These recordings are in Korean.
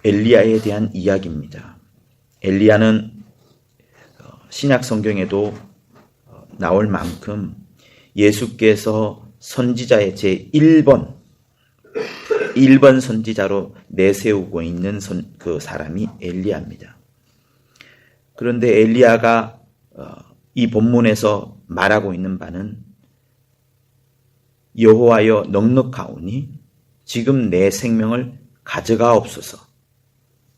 엘리야에 대한 이야기입니다. 엘리야는 신약 성경에도 나올 만큼 예수께서 선지자의 제1번 선지자로 내세우고 있는 그 사람이 엘리야입니다. 그런데 엘리야가 이 본문에서 말하고 있는 바는 여호와여 넉넉하오니 지금 내 생명을 가져가옵소서.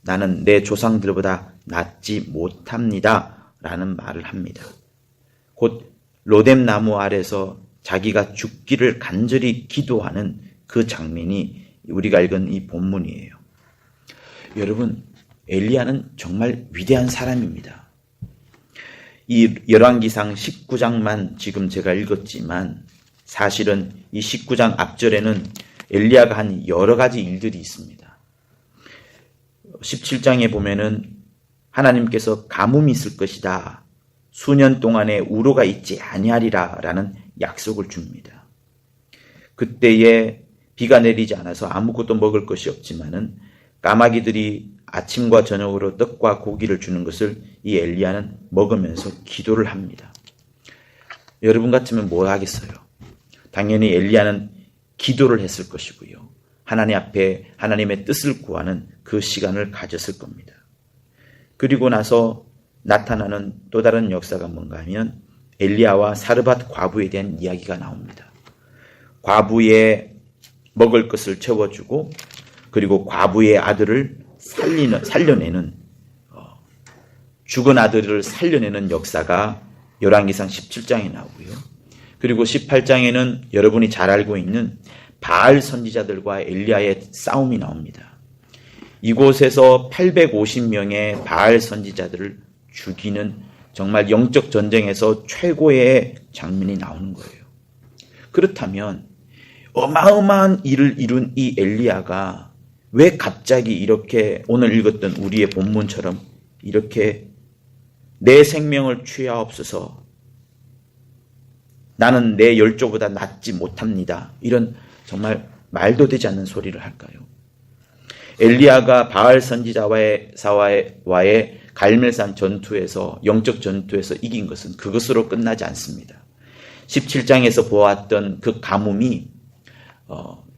나는 내 조상들보다 낫지 못합니다. 라는 말을 합니다. 곧 로뎀 나무 아래서 자기가 죽기를 간절히 기도하는 그 장면이 우리가 읽은 이 본문이에요. 여러분, 엘리야는 정말 위대한 사람입니다. 이 열왕기상 19장만 지금 제가 읽었지만 사실은 이 19장 앞절에는 엘리야가 한 여러 가지 일들이 있습니다. 17장에 보면은 하나님께서 가뭄이 있을 것이다. 수년 동안에 우로가 있지 아니하리라 라는 약속을 줍니다. 그때에 비가 내리지 않아서 아무것도 먹을 것이 없지만은 까마귀들이 아침과 저녁으로 떡과 고기를 주는 것을 이 엘리야는 먹으면서 기도를 합니다. 여러분 같으면 뭐 하겠어요? 당연히 엘리야는 기도를 했을 것이고요. 하나님 앞에 하나님의 뜻을 구하는 그 시간을 가졌을 겁니다. 그리고 나서 나타나는 또 다른 역사가 뭔가 하면 엘리야와 사르밧 과부에 대한 이야기가 나옵니다. 과부의 먹을 것을 채워주고 그리고 과부의 아들을 살려내는 죽은 아들을 살려내는 역사가 열왕기상 17장에 나오고요. 그리고 18장에는 여러분이 잘 알고 있는 바알 선지자들과 엘리야의 싸움이 나옵니다. 이곳에서 850명의 바알 선지자들을 죽이는 정말 영적 전쟁에서 최고의 장면이 나오는 거예요. 그렇다면 어마어마한 일을 이룬 이 엘리야가 왜 갑자기 이렇게 오늘 읽었던 우리의 본문처럼 이렇게 내 생명을 취하옵소서, 나는 내 열조보다 낫지 못합니다, 이런 정말 말도 되지 않는 소리를 할까요? 엘리야가 바알 선지자와의 갈멜산 전투에서, 영적 전투에서 이긴 것은 그것으로 끝나지 않습니다. 17장에서 보았던 그 가뭄이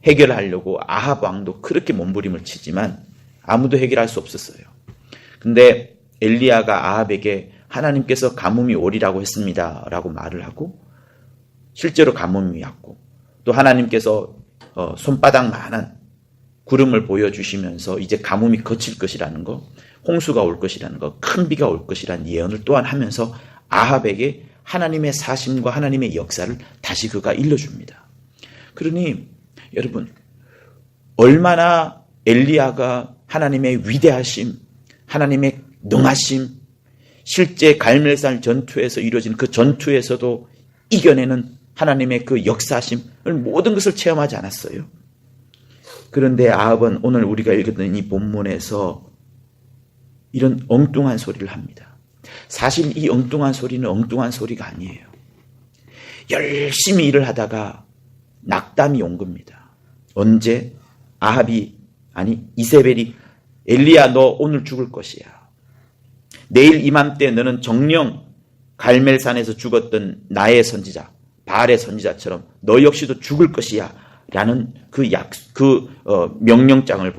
해결하려고 아합 왕도 그렇게 몸부림을 치지만 아무도 해결할 수 없었어요. 근데 엘리야가 아합에게 하나님께서 가뭄이 오리라고 했습니다 라고 말을 하고 실제로 가뭄이 왔고, 또 하나님께서 손바닥만한 구름을 보여주시면서 이제 가뭄이 그칠 것이라는 거, 홍수가 올 것이라는 거, 큰 비가 올 것이라는 예언을 또한 하면서 아합에게 하나님의 사심과 하나님의 역사를 다시 그가 일러줍니다. 그러니 여러분, 얼마나 엘리야가 하나님의 위대하심, 하나님의 능하심, 실제 갈멜산 전투에서 이루어진 그 전투에서도 이겨내는 하나님의 그 역사심을 모든 것을 체험하지 않았어요. 그런데 아합은 오늘 우리가 읽었던 이 본문에서 이런 엉뚱한 소리를 합니다. 사실 이 엉뚱한 소리는 엉뚱한 소리가 아니에요. 열심히 일을 하다가 낙담이 온 겁니다. 언제? 이세벨이 엘리야 너 오늘 죽을 것이야. 내일 이맘때 너는 정령 갈멜산에서 죽었던 나의 선지자, 바알의 선지자처럼 너 역시도 죽을 것이야 라는 그 명령장을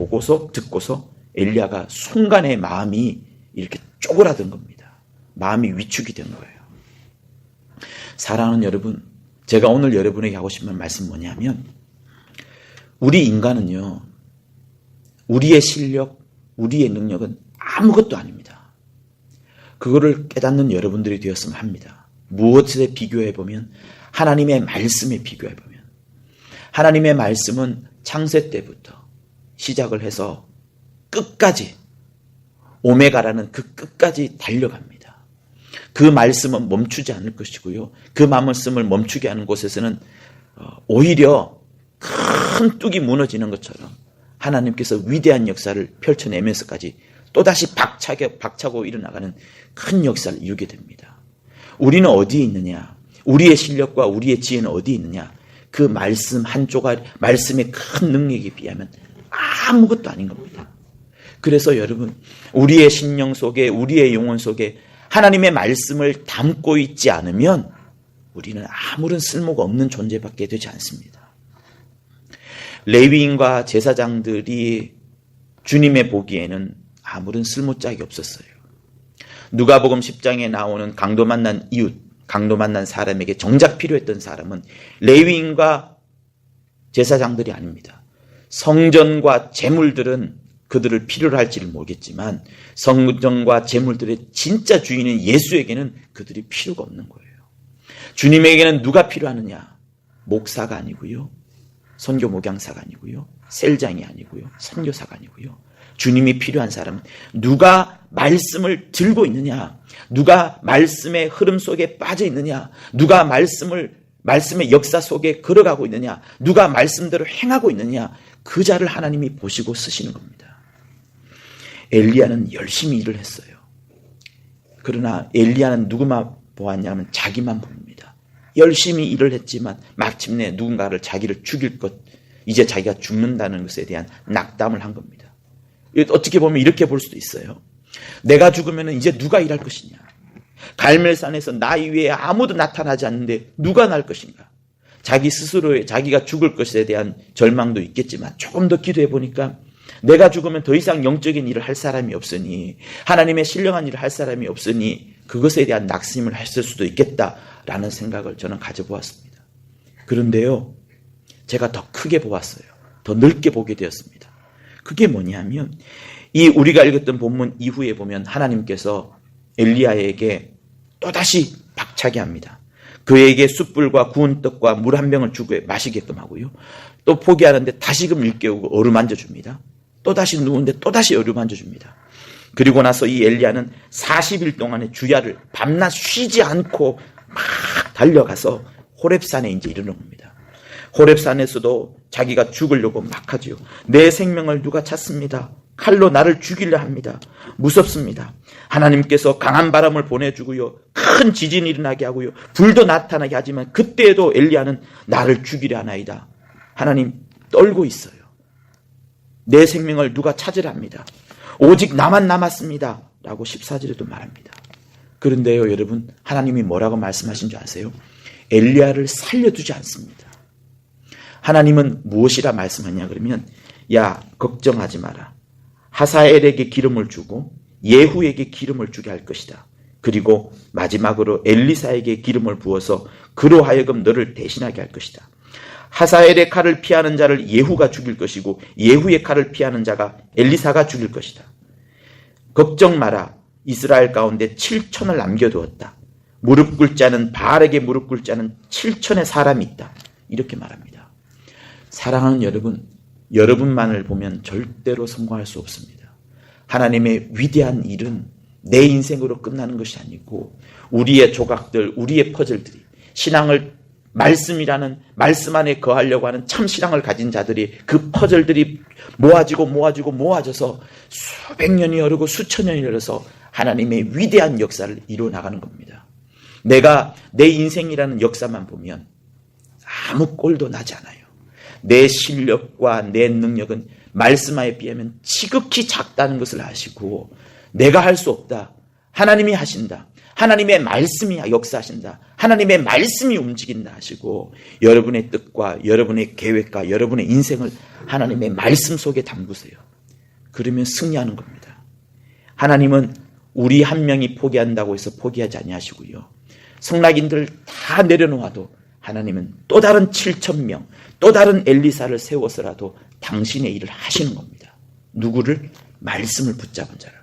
듣고서 엘리야가 순간에 마음이 이렇게 쪼그라든 겁니다. 마음이 위축이 된 거예요. 사랑하는 여러분, 제가 오늘 여러분에게 하고 싶은 말씀 뭐냐면, 우리 인간은요, 우리의 실력, 우리의 능력은 아무것도 아닙니다. 그거를 깨닫는 여러분들이 되었으면 합니다. 무엇에 비교해보면 하나님의 말씀에 비교해보면, 하나님의 말씀은 창세 때부터 시작을 해서 끝까지, 오메가라는 그 끝까지 달려갑니다. 그 말씀은 멈추지 않을 것이고요. 그 말씀을 멈추게 하는 곳에서는 오히려 큰 뚝이 무너지는 것처럼 하나님께서 위대한 역사를 펼쳐내면서까지 또다시 박차고 일어나가는 큰 역사를 이루게 됩니다. 우리는 어디에 있느냐? 우리의 실력과 우리의 지혜는 어디에 있느냐? 그 말씀 한 조각, 말씀의 큰 능력에 비하면 아무것도 아닌 겁니다. 그래서 여러분, 우리의 심령 속에, 우리의 영혼 속에 하나님의 말씀을 담고 있지 않으면 우리는 아무런 쓸모가 없는 존재밖에 되지 않습니다. 레위인과 제사장들이 주님의 보기에는 아무런 쓸모짝이 없었어요. 누가복음 10장에 나오는 강도 만난 이웃, 강도 만난 사람에게 정작 필요했던 사람은 레위인과 제사장들이 아닙니다. 성전과 제물들은 그들을 필요로 할지를 모르겠지만 성전과 제물들의 진짜 주인인 예수에게는 그들이 필요가 없는 거예요. 주님에게는 누가 필요하느냐? 목사가 아니고요. 선교 목양사가 아니고요. 셀장이 아니고요. 선교사가 아니고요. 주님이 필요한 사람은 누가 말씀을 들고 있느냐? 누가 말씀의 흐름 속에 빠져 있느냐? 누가 말씀의 역사 속에 걸어가고 있느냐? 누가 말씀대로 행하고 있느냐? 그 자를 하나님이 보시고 쓰시는 겁니다. 엘리야는 열심히 일을 했어요. 그러나 엘리야는 누구만 보았냐면 자기만 봅니다. 열심히 일을 했지만 마침내 누군가를 자기를 죽일 것, 이제 자기가 죽는다는 것에 대한 낙담을 한 겁니다. 어떻게 보면 이렇게 볼 수도 있어요. 내가 죽으면 이제 누가 일할 것이냐? 갈멜산에서 나 이외에 아무도 나타나지 않는데 누가 날 것인가? 자기 스스로의 자기가 죽을 것에 대한 절망도 있겠지만 조금 더 기도해 보니까 내가 죽으면 더 이상 영적인 일을 할 사람이 없으니, 하나님의 신령한 일을 할 사람이 없으니 그것에 대한 낙심을 했을 수도 있겠다라는 생각을 저는 가져보았습니다. 그런데요, 제가 더 크게 보았어요. 더 넓게 보게 되었습니다. 그게 뭐냐면 이 우리가 읽었던 본문 이후에 보면 하나님께서 엘리야에게 또다시 박차게 합니다. 그에게 숯불과 구운 떡과 물 한 병을 주고 마시게끔 하고요. 또 포기하는데 다시금 일깨우고 어루만져 줍니다. 또다시 누운데 또다시 어루만져 줍니다. 그리고 나서 이 엘리야는 40일 동안의 주야를 밤낮 쉬지 않고 막 달려가서 호렙산에 이제 이르는 겁니다. 호렙산에서도 자기가 죽으려고 막 하지요. 내 생명을 누가 찾습니다. 칼로 나를 죽이려 합니다. 무섭습니다. 하나님께서 강한 바람을 보내주고요. 큰 지진이 일어나게 하고요. 불도 나타나게 하지만 그때에도 엘리야는 나를 죽이려 하나이다. 하나님 떨고 있어요. 내 생명을 누가 찾으려 합니다. 오직 나만 남았습니다. 라고 14절에도 말합니다. 그런데요, 여러분, 하나님이 뭐라고 말씀하신 줄 아세요? 엘리야를 살려두지 않습니다. 하나님은 무엇이라 말씀하냐 그러면, 야, 걱정하지 마라. 하사엘에게 기름을 주고 예후에게 기름을 주게 할 것이다. 그리고 마지막으로 엘리사에게 기름을 부어서 그로 하여금 너를 대신하게 할 것이다. 하사엘의 칼을 피하는 자를 예후가 죽일 것이고 예후의 칼을 피하는 자가 엘리사가 죽일 것이다. 걱정 마라. 이스라엘 가운데 7천을 남겨두었다. 무릎 꿇지 않은 바알에게 무릎 꿇지 않은 7천의 사람이 있다. 이렇게 말합니다. 사랑하는 여러분, 여러분만을 보면 절대로 성공할 수 없습니다. 하나님의 위대한 일은 내 인생으로 끝나는 것이 아니고 우리의 조각들, 우리의 퍼즐들이 신앙을 말씀이라는 말씀 안에 거하려고 하는 참 신앙을 가진 자들이 그 퍼즐들이 모아져서 수백 년이 흐르고 수천 년이 흘러서 하나님의 위대한 역사를 이루어 나가는 겁니다. 내가 내 인생이라는 역사만 보면 아무 꼴도 나지 않아요. 내 실력과 내 능력은 말씀에 비하면 지극히 작다는 것을 아시고 내가 할 수 없다. 하나님이 하신다. 하나님의 말씀이 역사하신다. 하나님의 말씀이 움직인다 하시고 여러분의 뜻과 여러분의 계획과 여러분의 인생을 하나님의 말씀 속에 담그세요. 그러면 승리하는 겁니다. 하나님은 우리 한 명이 포기한다고 해서 포기하지 아니하시고요. 성락인들 다 내려놓아도 하나님은 또 다른 7,000명, 또 다른 엘리사를 세워서라도 당신의 일을 하시는 겁니다. 누구를? 말씀을 붙잡은 자를.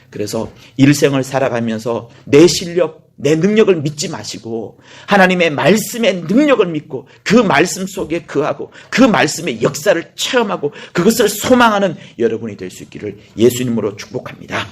그래서 일생을 살아가면서 내 실력, 내 능력을 믿지 마시고 하나님의 말씀의 능력을 믿고 그 말씀 속에 거하고 그 말씀의 역사를 체험하고 그것을 소망하는 여러분이 될 수 있기를 예수님으로 축복합니다.